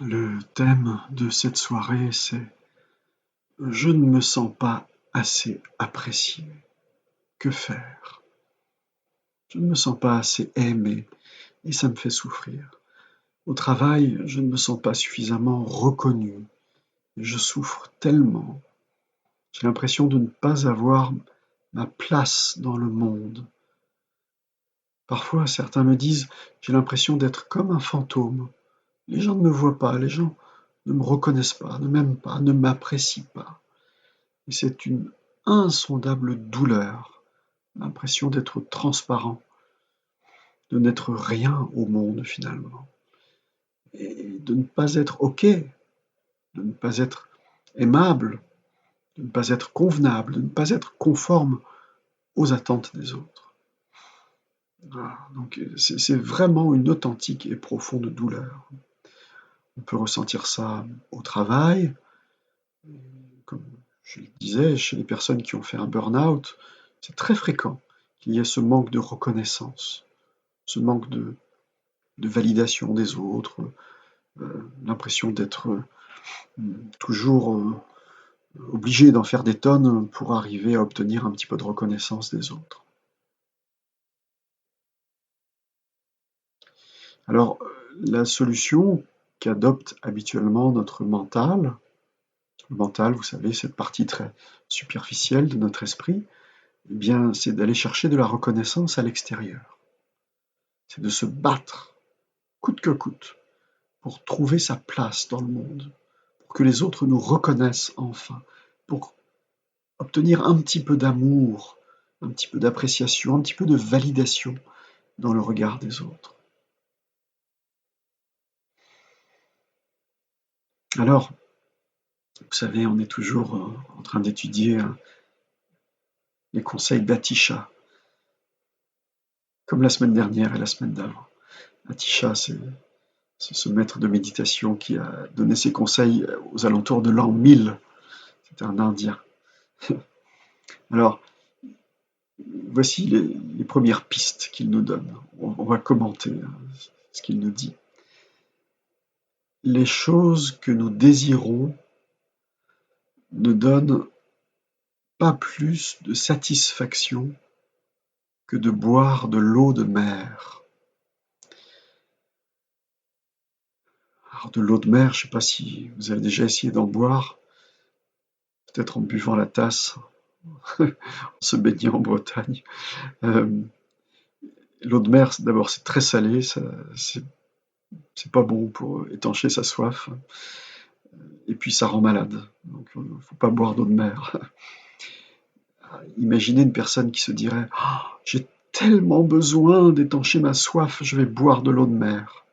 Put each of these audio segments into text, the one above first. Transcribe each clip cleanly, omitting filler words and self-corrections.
Le thème de cette soirée, c'est Je ne me sens pas assez apprécié. Que faire? Je ne me sens pas assez aimé et ça me fait souffrir. Au travail, je ne me sens pas suffisamment reconnu et je souffre tellement. J'ai l'impression de ne pas avoir ma place dans le monde. Parfois, certains me disent j'ai l'impression d'être comme un fantôme. Les gens ne me voient pas, les gens ne me reconnaissent pas, ne m'aiment pas, ne m'apprécient pas. Et c'est une insondable douleur, l'impression d'être transparent, de n'être rien au monde finalement, et de ne pas être OK, de ne pas être aimable, de ne pas être convenable, de ne pas être conforme aux attentes des autres. Voilà. Donc c'est vraiment une authentique et profonde douleur. On peut ressentir ça au travail, comme je le disais, chez les personnes qui ont fait un burn-out, c'est très fréquent qu'il y ait ce manque de reconnaissance, ce manque de validation des autres, l'impression d'être toujours obligé d'en faire des tonnes pour arriver à obtenir un petit peu de reconnaissance des autres. Alors, la solution qu'adopte habituellement notre mental, le mental, vous savez, cette partie très superficielle de notre esprit, eh bien, c'est d'aller chercher de la reconnaissance à l'extérieur. C'est de se battre, coûte que coûte, pour trouver sa place dans le monde, pour que les autres nous reconnaissent enfin, pour obtenir un petit peu d'amour, un petit peu d'appréciation, un petit peu de validation dans le regard des autres. Alors, vous savez, on est toujours en train d'étudier les conseils d'Atisha, comme la semaine dernière et la semaine d'avant. Atisha, c'est ce maître de méditation qui a donné ses conseils aux alentours de l'an 1000. C'était un Indien. Alors, voici les premières pistes qu'il nous donne. On va commenter ce qu'il nous dit. Les choses que nous désirons ne donnent pas plus de satisfaction que de boire de l'eau de mer. Alors de l'eau de mer, je ne sais pas si vous avez déjà essayé d'en boire, peut-être en buvant la tasse, en se baignant en Bretagne. L'eau de mer, d'abord, c'est très salé, c'est pas bon pour étancher sa soif, et puis ça rend malade. Donc, il ne faut pas boire d'eau de mer. Imaginez une personne qui se dirait j'ai tellement besoin d'étancher ma soif, je vais boire de l'eau de mer.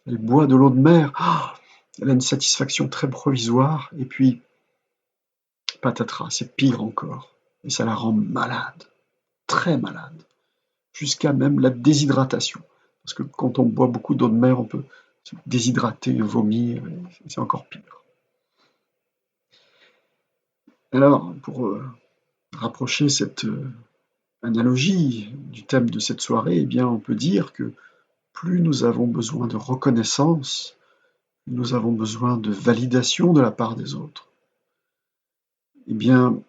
Elle boit de l'eau de mer, elle a une satisfaction très provisoire, et puis patatras, c'est pire encore. Et ça la rend malade, très malade, jusqu'à même la déshydratation. Parce que quand on boit beaucoup d'eau de mer, on peut se déshydrater, vomir, et c'est encore pire. Alors, pour rapprocher cette analogie du thème de cette soirée, eh bien, on peut dire que plus nous avons besoin de reconnaissance, plus nous avons besoin de validation de la part des autres, eh bien,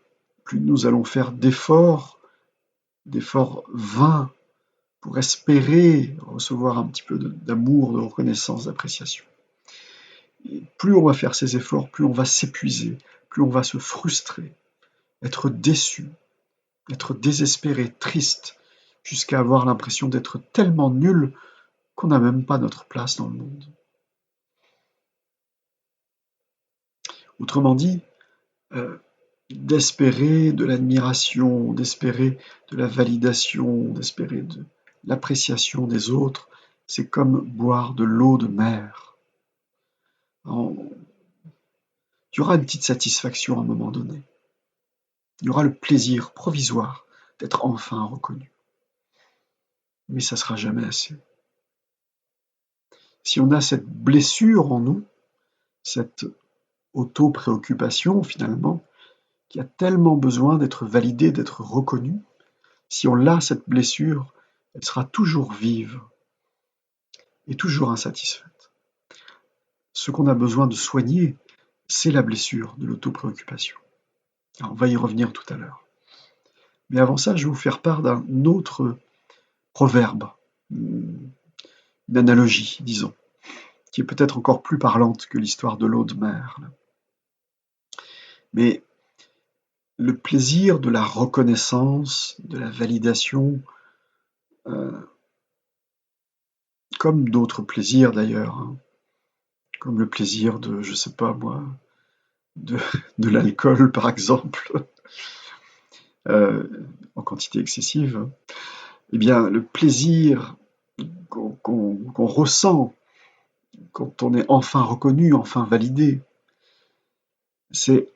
plus nous allons faire d'efforts vains pour espérer recevoir un petit peu d'amour, de reconnaissance, d'appréciation. Et plus on va faire ces efforts, plus on va s'épuiser, plus on va se frustrer, être déçu, être désespéré, triste, jusqu'à avoir l'impression d'être tellement nul qu'on n'a même pas notre place dans le monde. Autrement dit, d'espérer de l'admiration, d'espérer de la validation, d'espérer de l'appréciation des autres, c'est comme boire de l'eau de mer. Il y aura une petite satisfaction à un moment donné. Il y aura le plaisir provisoire d'être enfin reconnu. Mais ça ne sera jamais assez. Si on a cette blessure en nous, cette auto-préoccupation finalement, qui a tellement besoin d'être validée, d'être reconnue, si on l'a cette blessure, elle sera toujours vive et toujours insatisfaite. ce qu'on a besoin de soigner, c'est la blessure de l'autopréoccupation. Alors, on va y revenir tout à l'heure. Mais avant ça, je vais vous faire part d'un autre proverbe, une analogie, disons, qui est peut-être encore plus parlante que l'histoire de l'eau de mer. Mais le plaisir de la reconnaissance, de la validation, comme d'autres plaisirs d'ailleurs, hein, comme le plaisir de, je sais pas moi, de l'alcool par exemple, en quantité excessive, eh bien le plaisir qu'on ressent quand on est enfin reconnu, enfin validé, c'est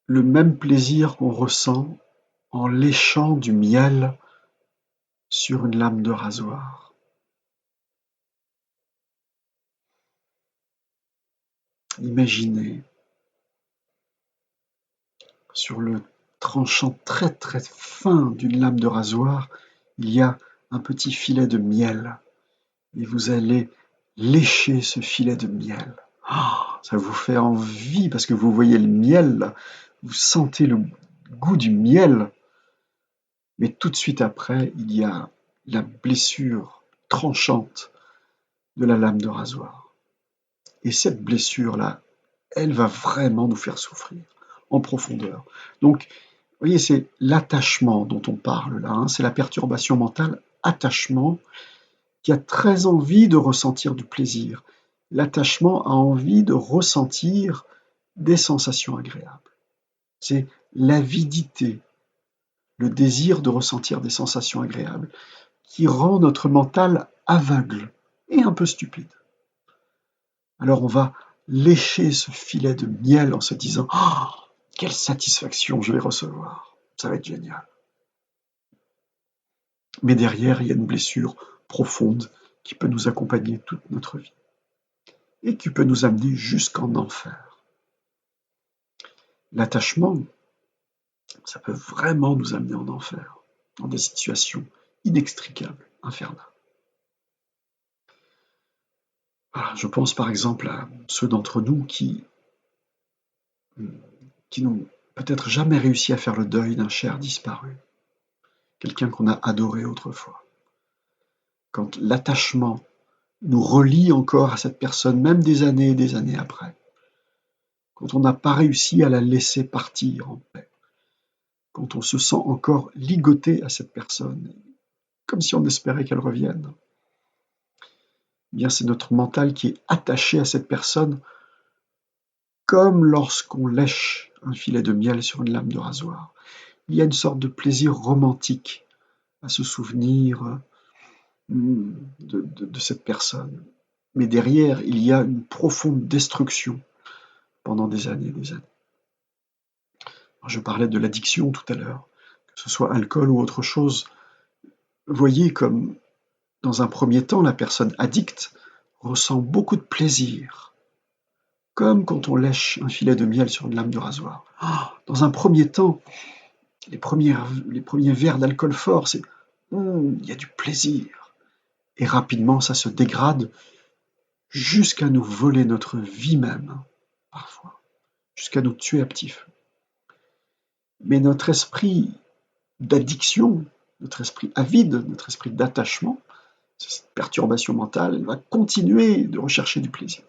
le même plaisir qu'on ressent en léchant du miel sur une lame de rasoir. Imaginez, sur le tranchant très très fin d'une lame de rasoir, il y a un petit filet de miel. Et vous allez lécher ce filet de miel. Oh, ça vous fait envie parce que vous voyez le miel, vous sentez le goût du miel. Mais tout de suite après, il y a la blessure tranchante de la lame de rasoir. Et cette blessure-là, elle va vraiment nous faire souffrir en profondeur. Donc, vous voyez, c'est l'attachement dont on parle là, hein, c'est la perturbation mentale, attachement, qui a très envie de ressentir du plaisir. L'attachement a envie de ressentir des sensations agréables. C'est l'avidité, le désir de ressentir des sensations agréables, qui rend notre mental aveugle et un peu stupide. Alors on va lécher ce filet de miel en se disant « Oh, quelle satisfaction je vais recevoir, ça va être génial ». Mais derrière, il y a une blessure profonde qui peut nous accompagner toute notre vie et qui peut nous amener jusqu'en enfer. L'attachement, ça peut vraiment nous amener en enfer, dans des situations inextricables, infernales. Voilà, je pense par exemple à ceux d'entre nous qui n'ont peut-être jamais réussi à faire le deuil d'un cher disparu, quelqu'un qu'on a adoré autrefois. Quand l'attachement nous relie encore à cette personne, même des années après, quand on n'a pas réussi à la laisser partir en paix, quand on se sent encore ligoté à cette personne, comme si on espérait qu'elle revienne, eh bien c'est notre mental qui est attaché à cette personne, comme lorsqu'on lèche un filet de miel sur une lame de rasoir. Il y a une sorte de plaisir romantique à se souvenir de cette personne. Mais derrière, il y a une profonde destruction pendant des années et des années. Je parlais de l'addiction tout à l'heure, que ce soit alcool ou autre chose. Voyez comme, dans un premier temps, la personne addicte ressent beaucoup de plaisir, comme quand on lèche un filet de miel sur une lame de rasoir. Dans un premier temps, les premiers verres d'alcool fort, c'est il y a du plaisir. Et rapidement, ça se dégrade jusqu'à nous voler notre vie même, parfois, jusqu'à nous tuer à petit feu. Mais notre esprit d'addiction, notre esprit avide, notre esprit d'attachement, cette perturbation mentale, elle va continuer de rechercher du plaisir.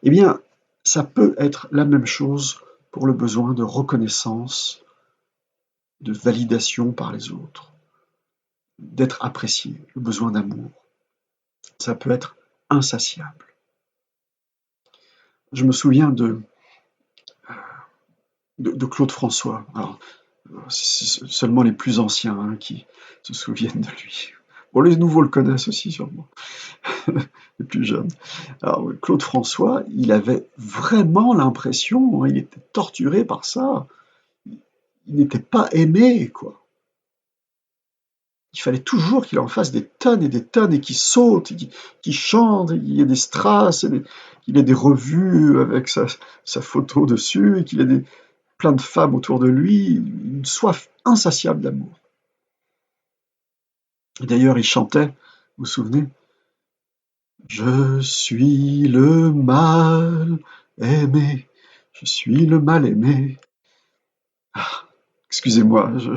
Eh bien, ça peut être la même chose pour le besoin de reconnaissance, de validation par les autres, d'être apprécié, le besoin d'amour. Ça peut être insatiable. Je me souviens de Claude François. Alors, c'est seulement les plus anciens qui se souviennent de lui. Bon, les nouveaux le connaissent aussi sûrement, les plus jeunes. Alors, Claude François, il avait vraiment l'impression, il était torturé par ça, il n'était pas aimé, quoi. Il fallait toujours qu'il en fasse des tonnes et des tonnes et qu'il saute, qu'il chante, qu'il y ait des strass, qu'il ait des revues avec sa photo dessus et qu'il ait plein de femmes autour de lui, une soif insatiable d'amour. Et d'ailleurs, il chantait, vous vous souvenez, Je suis le mal aimé, je suis le mal aimé. Ah, excusez-moi, je,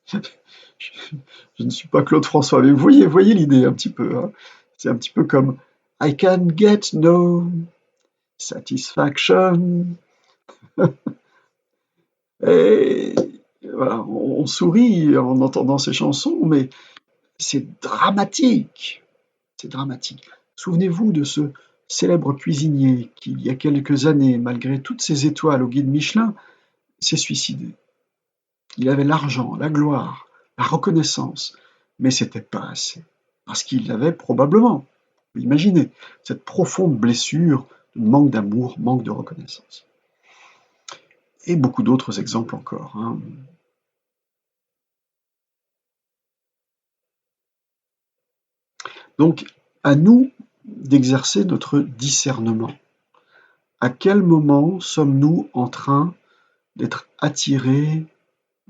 je ne suis pas Claude François, mais voyez l'idée un petit peu, hein. C'est un petit peu comme I can get no satisfaction. Et voilà, on sourit en entendant ces chansons, mais c'est dramatique. C'est dramatique. Souvenez-vous de ce célèbre cuisinier qui, il y a quelques années, malgré toutes ses étoiles au guide Michelin, s'est suicidé. Il avait l'argent, la gloire, la reconnaissance, mais c'était pas assez. Parce qu'il avait probablement, imaginez, cette profonde blessure de manque d'amour, manque de reconnaissance. Et beaucoup d'autres exemples encore, hein. Donc, à nous d'exercer notre discernement. À quel moment sommes-nous en train d'être attirés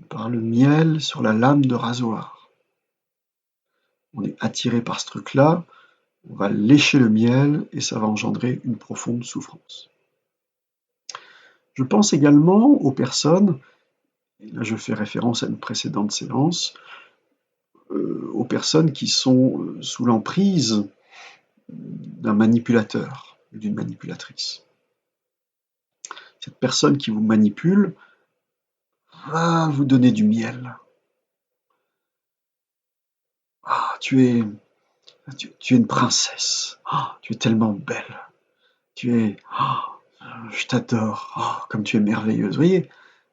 par le miel sur la lame de rasoir? On est attiré par ce truc-là, on va lécher le miel et ça va engendrer une profonde souffrance. Je pense également aux personnes, et là je fais référence à une précédente séance, aux personnes qui sont sous l'emprise d'un manipulateur ou d'une manipulatrice. Cette personne qui vous manipule va vous donner du miel. Ah, tu es une princesse. Ah, tu es tellement belle. Je t'adore. Oh, comme tu es merveilleuse. Vous voyez,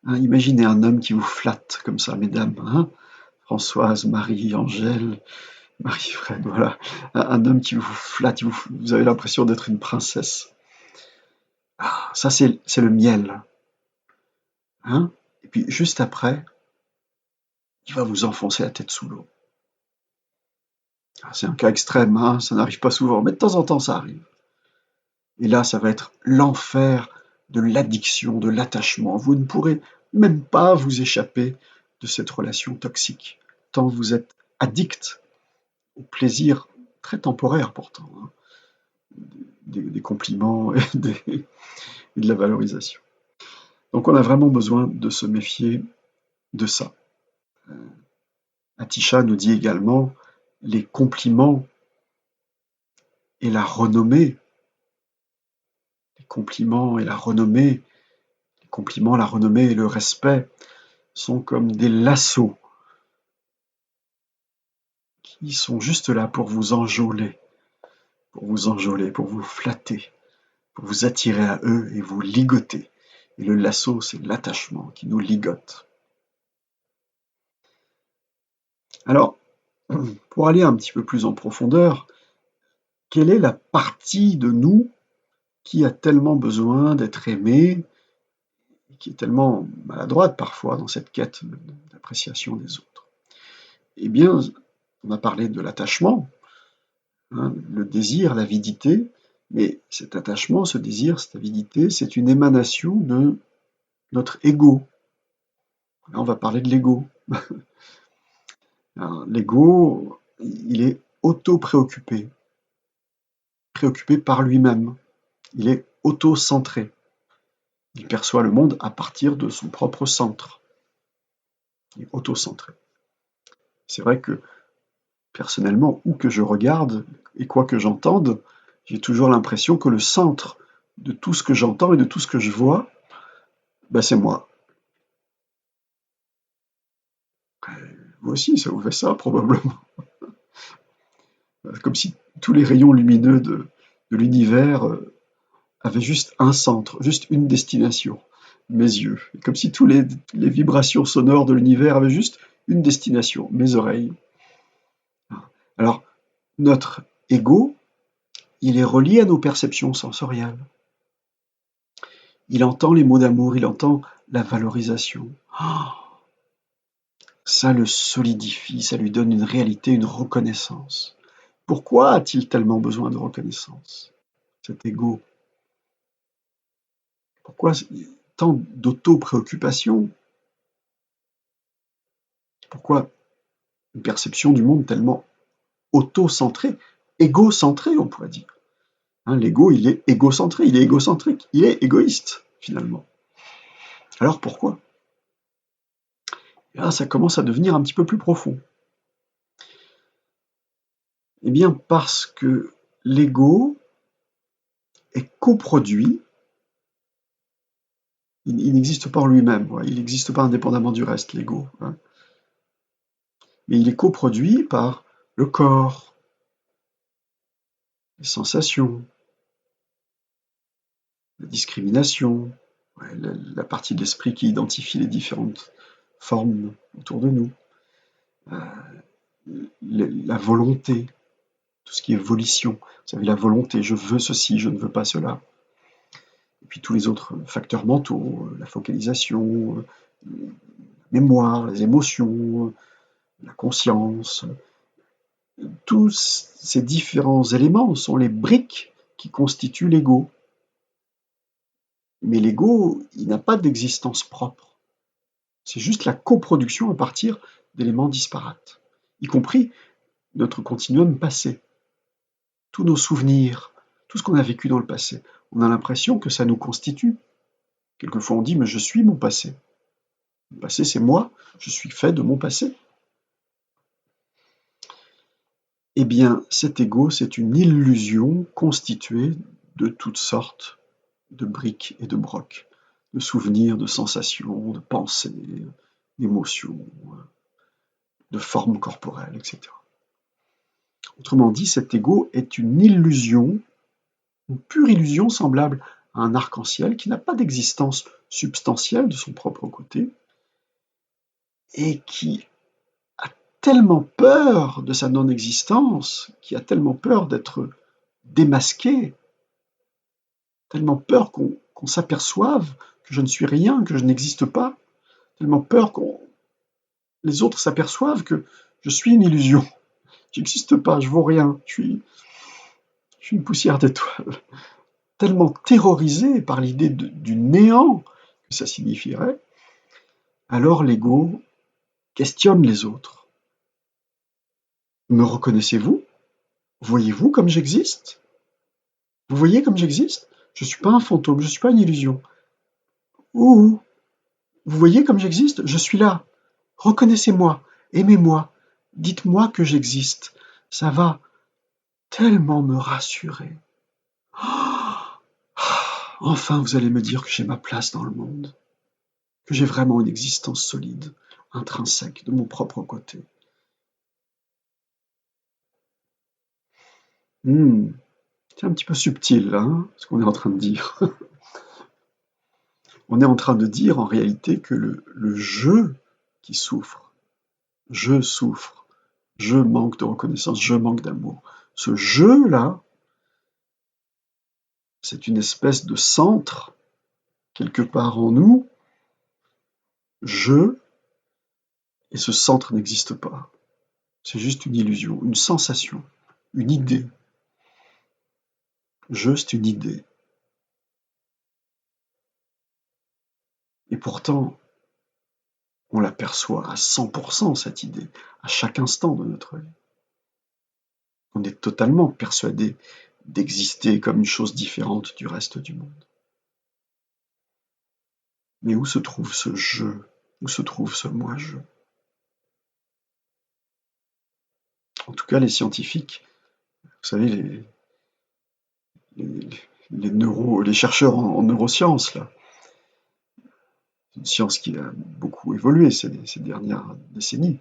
hein, imaginez un homme qui vous flatte comme ça, mesdames. Hein, Françoise, Marie, Angèle, Marie-Fred, voilà. Un homme qui vous flatte, vous avez l'impression d'être une princesse. Ah, ça, c'est le miel. Hein. Et puis, juste après, il va vous enfoncer la tête sous l'eau. Ah, c'est un cas extrême, hein, ça n'arrive pas souvent, mais de temps en temps, ça arrive. Et là, ça va être l'enfer de l'addiction, de l'attachement. Vous ne pourrez même pas vous échapper de cette relation toxique, tant vous êtes addict au plaisir très temporaire pourtant, hein, des compliments et de la valorisation. Donc on a vraiment besoin de se méfier de ça. Atisha nous dit également les compliments et la renommée. Les compliments et la renommée, les compliments, la renommée et le respect sont comme des lassos qui sont juste là pour vous enjôler, pour vous flatter, pour vous attirer à eux et vous ligoter. Et le lasso, c'est l'attachement qui nous ligote. Alors, pour aller un petit peu plus en profondeur, quelle est la partie de nous qui a tellement besoin d'être aimée, qui est tellement maladroite parfois dans cette quête d'appréciation des autres? Eh bien, on a parlé de l'attachement, hein, le désir, l'avidité, mais cet attachement, ce désir, cette avidité, c'est une émanation de notre ego. Là, on va parler de l'ego. L'ego, il est auto-préoccupé, préoccupé par lui-même. Il est auto-centré. Il perçoit le monde à partir de son propre centre. Il est auto-centré. C'est vrai que, personnellement, où que je regarde et quoi que j'entende, j'ai toujours l'impression que le centre de tout ce que j'entends et de tout ce que je vois, ben c'est moi. Vous aussi, ça vous fait ça, probablement. Comme si tous les rayons lumineux de l'univers avaient juste un centre, juste une destination, mes yeux. Comme si tous les vibrations sonores de l'univers avaient juste une destination, mes oreilles. Alors, notre ego, il est relié à nos perceptions sensorielles. Il entend les mots d'amour, il entend la valorisation. Oh, ça le solidifie, ça lui donne une réalité, une reconnaissance. Pourquoi a-t-il tellement besoin de reconnaissance, cet ego? Pourquoi tant d'auto-préoccupation? Pourquoi une perception du monde tellement auto-centrée, égocentré, on pourrait dire. Hein, l'ego, il est égocentré, il est égocentrique, il est égoïste, finalement. Alors pourquoi? Et là, ça commence à devenir un petit peu plus profond. Eh bien, parce que l'ego est coproduit, il n'existe pas en lui-même, il n'existe pas indépendamment du reste, l'ego. Hein. Mais il est coproduit par le corps, les sensations, la discrimination, la partie de l'esprit qui identifie les différentes formes autour de nous, la volonté, tout ce qui est volition. Vous savez, la volonté, je veux ceci, je ne veux pas cela. Et puis tous les autres facteurs mentaux, la focalisation, la mémoire, les émotions, la conscience. Tous ces différents éléments sont les briques qui constituent l'ego. Mais l'ego, il n'a pas d'existence propre. C'est juste la coproduction à partir d'éléments disparates, y compris notre continuum passé. Tous nos souvenirs, tout ce qu'on a vécu dans le passé, on a l'impression que ça nous constitue. Quelquefois on dit, mais je suis mon passé. Le passé, c'est moi, je suis fait de mon passé. Eh bien, cet ego, c'est une illusion constituée de toutes sortes de briques et de brocs, de souvenirs, de sensations, de pensées, d'émotions, de formes corporelles, etc. Autrement dit, cet ego est une illusion, une pure illusion semblable à un arc-en-ciel qui n'a pas d'existence substantielle de son propre côté et qui a tellement peur de sa non-existence, qui a tellement peur d'être démasqué, tellement peur qu'on s'aperçoive que je ne suis rien, que je n'existe pas, tellement peur que les autres s'aperçoivent que je suis une illusion, je n'existe pas, je vaux rien, je suis une poussière d'étoiles. Tellement terrorisé par l'idée du néant que ça signifierait, alors l'ego questionne les autres. Me reconnaissez-vous? Voyez-vous comme j'existe? Vous voyez comme j'existe? Je ne suis pas un fantôme, je ne suis pas une illusion. Ouh, vous voyez comme j'existe? Je suis là. Reconnaissez-moi, aimez-moi, dites-moi que j'existe. Ça va tellement me rassurer. Enfin, vous allez me dire que j'ai ma place dans le monde, que j'ai vraiment une existence solide, intrinsèque, de mon propre côté. C'est un petit peu subtil, hein, ce qu'on est en train de dire. On est en train de dire en réalité que le je qui souffre, je souffre, je manque de reconnaissance, je manque d'amour. Ce je-là, c'est une espèce de centre, quelque part en nous, je, et ce centre n'existe pas. C'est juste une illusion, une sensation, une idée. Je, c'est une idée. Et pourtant, on l'aperçoit à 100% cette idée, à chaque instant de notre vie. On est totalement persuadé d'exister comme une chose différente du reste du monde. Mais où se trouve ce je? Où se trouve ce moi-je? En tout cas, les scientifiques, vous savez, les chercheurs en neurosciences, là, c'est une science qui a beaucoup évolué ces dernières décennies.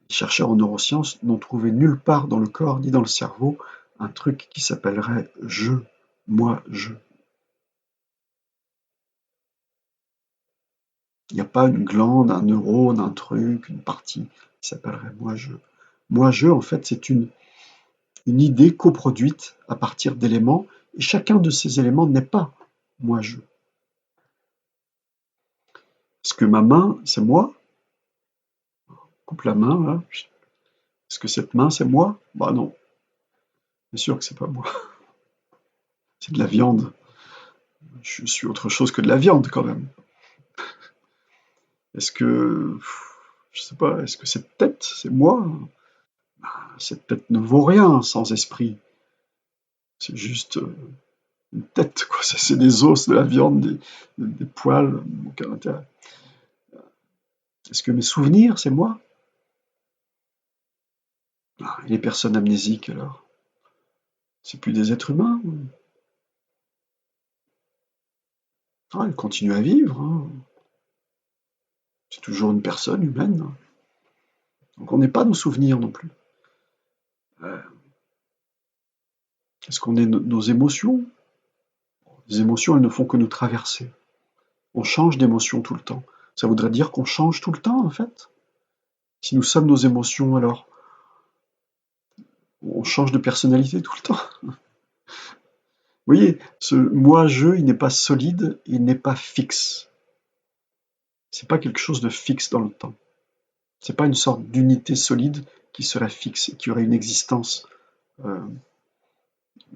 Les chercheurs en neurosciences n'ont trouvé nulle part dans le corps ni dans le cerveau un truc qui s'appellerait je, moi, je. Il n'y a pas une glande, un neurone, un truc, une partie qui s'appellerait moi-je. Moi-je, en fait, c'est une idée coproduite à partir d'éléments, et chacun de ces éléments n'est pas moi-je. Est-ce que ma main, c'est moi? Coupe la main, là. Est-ce que cette main, c'est moi? Bah non, bien sûr que c'est pas moi. C'est de la viande. Je suis autre chose que de la viande, quand même. Est-ce que, je sais pas, est-ce que cette tête, c'est moi? Cette tête ne vaut rien sans esprit. c'est juste une tête, quoi. C'est des os, de la viande, des poils. Aucun intérêt. Est-ce que mes souvenirs, c'est moi? Ah, et les personnes amnésiques, alors? C'est plus des êtres humains? Ah, elles continuent à vivre, hein. C'est toujours une personne humaine. Donc on n'est pas nos souvenirs non plus. Euh, Est-ce qu'on est nos émotions? Les émotions, elles ne font que nous traverser. On change d'émotion tout le temps. Ça voudrait dire qu'on change tout le temps, en fait. Si nous sommes nos émotions, alors on change de personnalité tout le temps. Vous voyez, ce moi-je, il n'est pas solide, il n'est pas fixe. C'est pas quelque chose de fixe dans le temps. C'est pas une sorte d'unité solide qui serait fixe et qui aurait euh,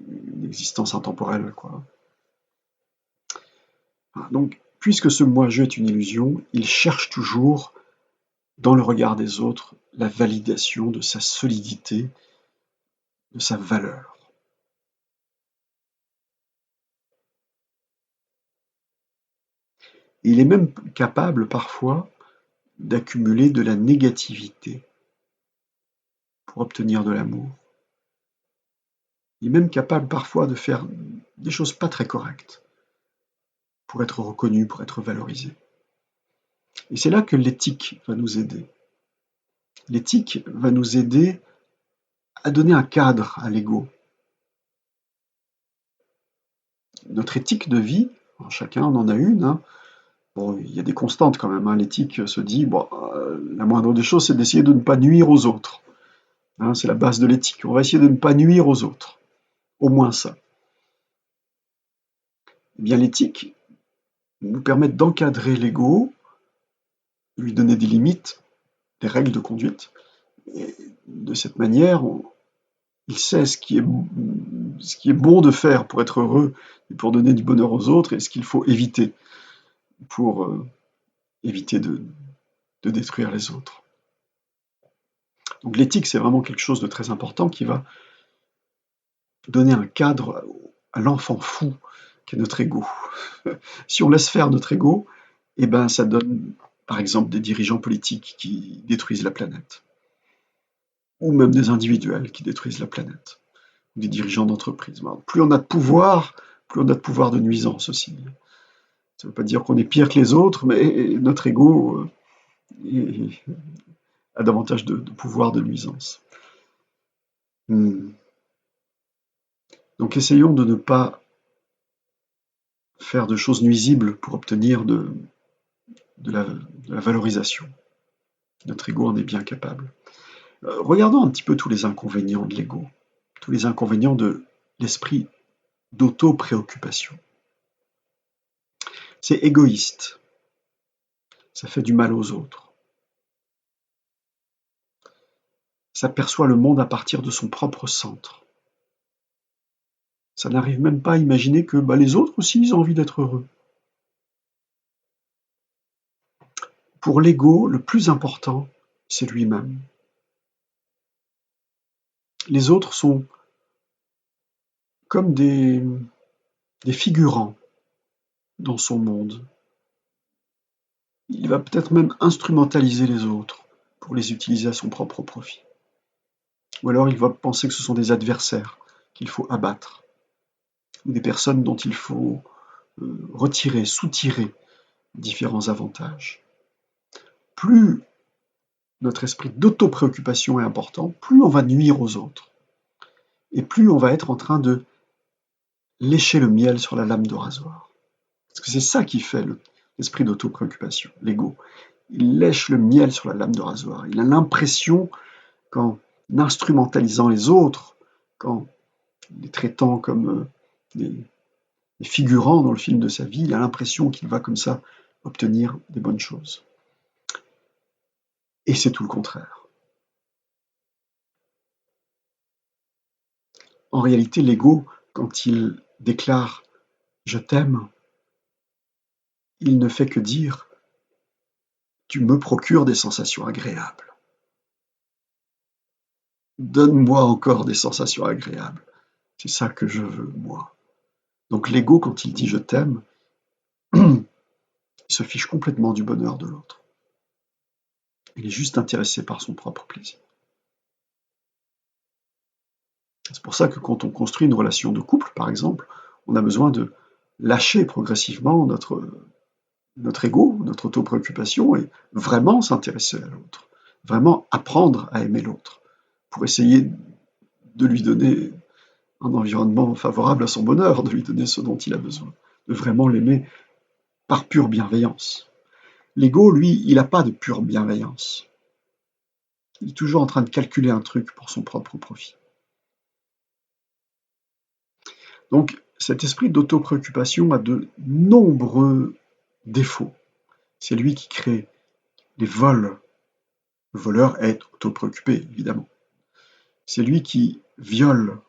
une existence intemporelle, quoi. Donc, puisque ce moi-je est une illusion, il cherche toujours, dans le regard des autres, la validation de sa solidité, de sa valeur. Et il est même capable parfois d'accumuler de la négativité pour obtenir de l'amour. Il est même capable parfois de faire des choses pas très correctes pour être reconnu, pour être valorisé. Et c'est là que l'éthique va nous aider. L'éthique va nous aider à donner un cadre à l'ego. Notre éthique de vie, chacun en a une, hein. Bon, il y a des constantes quand même, hein. L'éthique se dit, bon, la moindre des choses, c'est d'essayer de ne pas nuire aux autres. Hein, c'est la base de l'éthique. On va essayer de ne pas nuire aux autres. Au moins ça. Eh bien, l'éthique nous permet d'encadrer l'ego, lui donner des limites, des règles de conduite. Et de cette manière, il sait ce qui est bon de faire pour être heureux et pour donner du bonheur aux autres et ce qu'il faut éviter pour éviter de détruire les autres. Donc l'éthique, c'est vraiment quelque chose de très important qui va donner un cadre à l'enfant fou qu'est notre ego. Si on laisse faire notre ego, eh ben, ça donne, par exemple, des dirigeants politiques qui détruisent la planète, ou même des individuels qui détruisent la planète, ou des dirigeants d'entreprise. Plus on a de pouvoir, plus on a de pouvoir de nuisance aussi. Ça ne veut pas dire qu'on est pire que les autres, mais notre ego a davantage de pouvoir de nuisance. Donc essayons de ne pas faire de choses nuisibles pour obtenir de la valorisation. Notre ego en est bien capable. Regardons un petit peu tous les inconvénients de l'ego, tous les inconvénients de l'esprit d'auto-préoccupation. C'est égoïste, ça fait du mal aux autres. Ça perçoit le monde à partir de son propre centre. Ça n'arrive même pas à imaginer que les autres aussi, ils ont envie d'être heureux. Pour l'ego, le plus important, c'est lui-même. Les autres sont comme des figurants dans son monde. Il va peut-être même instrumentaliser les autres pour les utiliser à son propre profit. Ou alors il va penser que ce sont des adversaires qu'il faut abattre, ou des personnes dont il faut retirer, soutirer différents avantages. Plus notre esprit d'auto-préoccupation est important, plus on va nuire aux autres. Et plus on va être en train de lécher le miel sur la lame de rasoir. Parce que c'est ça qui fait l'esprit d'auto-préoccupation, l'ego. Il lèche le miel sur la lame de rasoir. Il a l'impression qu'en instrumentalisant les autres, qu'en les traitant comme des figurants dans le film de sa vie, il a l'impression qu'il va comme ça obtenir des bonnes choses. Et c'est tout le contraire. En réalité, l'ego, quand il déclare « je t'aime », il ne fait que dire « tu me procures des sensations agréables ». Donne-moi encore des sensations agréables. C'est ça que je veux, moi. Donc l'ego, quand il dit je t'aime, il se fiche complètement du bonheur de l'autre. Il est juste intéressé par son propre plaisir. C'est pour ça que quand on construit une relation de couple, par exemple, on a besoin de lâcher progressivement notre ego, notre auto-préoccupation et vraiment s'intéresser à l'autre, vraiment apprendre à aimer l'autre pour essayer de lui donner un environnement favorable à son bonheur, de lui donner ce dont il a besoin, de vraiment l'aimer par pure bienveillance. L'ego, lui, il n'a pas de pure bienveillance. Il est toujours en train de calculer un truc pour son propre profit. Donc, cet esprit d'auto-préoccupation a de nombreux défauts. C'est lui qui crée les vols. Le voleur est auto-préoccupé, évidemment. C'est lui qui viole.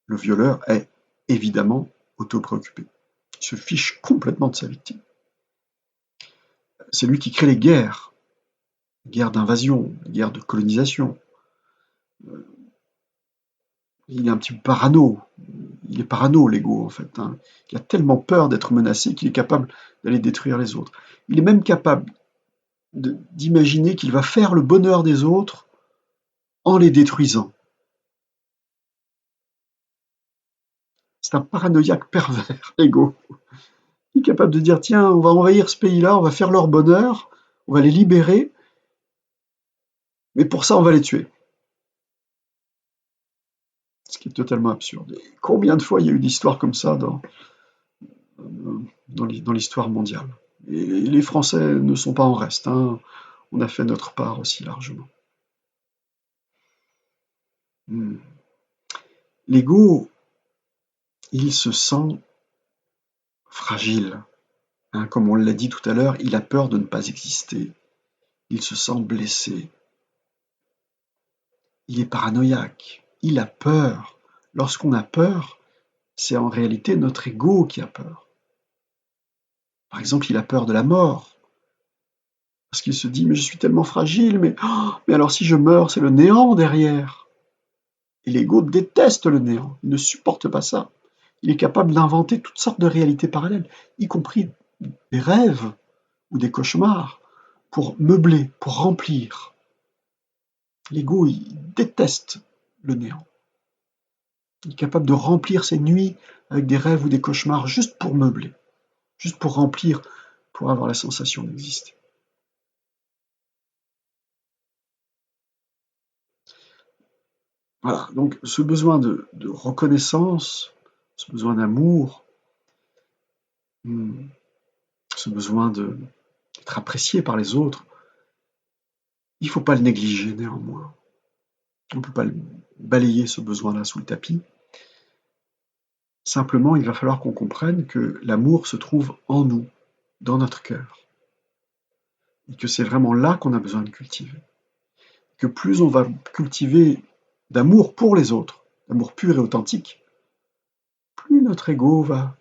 Le violeur est évidemment auto-préoccupé. Il se fiche complètement de sa victime. C'est lui qui crée les guerres d'invasion, guerres de colonisation. Il est un petit peu parano. Il est parano, l'ego, en fait. Il a tellement peur d'être menacé qu'il est capable d'aller détruire les autres. Il est même capable d'imaginer qu'il va faire le bonheur des autres en les détruisant. C'est un paranoïaque pervers, l'ego. Il est capable de dire, tiens, on va envahir ce pays-là, on va faire leur bonheur, on va les libérer, mais pour ça, on va les tuer. Ce qui est totalement absurde. Et combien de fois il y a eu d'histoires comme ça dans l'histoire mondiale? Et les Français ne sont pas en reste, hein. On a fait notre part aussi largement. L'ego, il se sent fragile. Hein, comme on l'a dit tout à l'heure, il a peur de ne pas exister. Il se sent blessé. Il est paranoïaque. Il a peur. Lorsqu'on a peur, c'est en réalité notre ego qui a peur. Par exemple, il a peur de la mort. Parce qu'il se dit, mais je suis tellement fragile, mais alors si je meurs, c'est le néant derrière. Et l'ego déteste le néant. Il ne supporte pas ça. Il est capable d'inventer toutes sortes de réalités parallèles, y compris des rêves ou des cauchemars, pour meubler, pour remplir. L'ego, il déteste le néant. Il est capable de remplir ses nuits avec des rêves ou des cauchemars juste pour meubler, juste pour remplir, pour avoir la sensation d'exister. Voilà, donc ce besoin de reconnaissance, ce besoin d'amour, ce besoin d'être apprécié par les autres, il ne faut pas le négliger néanmoins. On ne peut pas balayer ce besoin-là sous le tapis. Simplement, il va falloir qu'on comprenne que l'amour se trouve en nous, dans notre cœur. Et que c'est vraiment là qu'on a besoin de cultiver. Que plus on va cultiver d'amour pour les autres, d'amour pur et authentique, plus notre ego va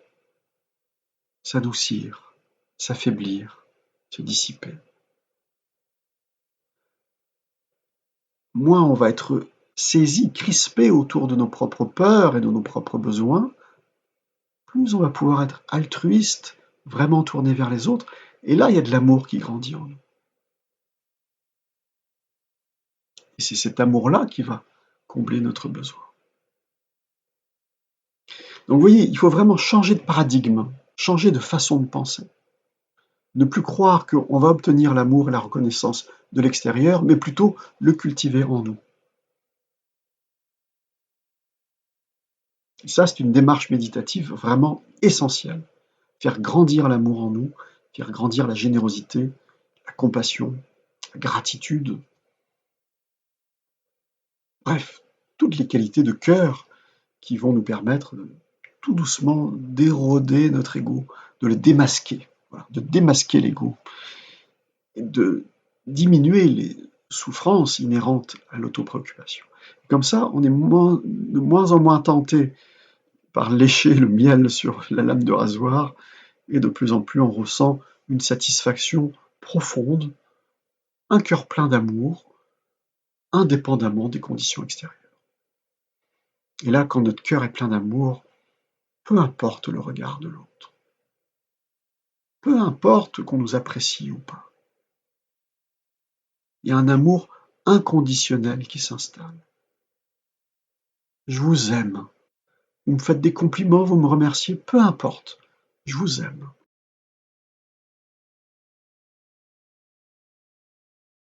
s'adoucir, s'affaiblir, se dissiper. Moins on va être saisi, crispé autour de nos propres peurs et de nos propres besoins, plus on va pouvoir être altruiste, vraiment tourné vers les autres, et là il y a de l'amour qui grandit en nous. Et c'est cet amour-là qui va combler notre besoin. Donc vous voyez, il faut vraiment changer de paradigme, changer de façon de penser. Ne plus croire qu'on va obtenir l'amour et la reconnaissance de l'extérieur, mais plutôt le cultiver en nous. Et ça, c'est une démarche méditative vraiment essentielle. Faire grandir l'amour en nous, faire grandir la générosité, la compassion, la gratitude. Bref, toutes les qualités de cœur qui vont nous permettre tout doucement d'éroder notre ego, de le démasquer, voilà, de démasquer l'ego, et de diminuer les souffrances inhérentes à l'autopréoccupation. Comme ça, on est de moins en moins tenté par lécher le miel sur la lame de rasoir, et de plus en plus on ressent une satisfaction profonde, un cœur plein d'amour, indépendamment des conditions extérieures. Et là, quand notre cœur est plein d'amour, peu importe le regard de l'autre. Peu importe qu'on nous apprécie ou pas. Il y a un amour inconditionnel qui s'installe. Je vous aime. Vous me faites des compliments, vous me remerciez, peu importe. Je vous aime.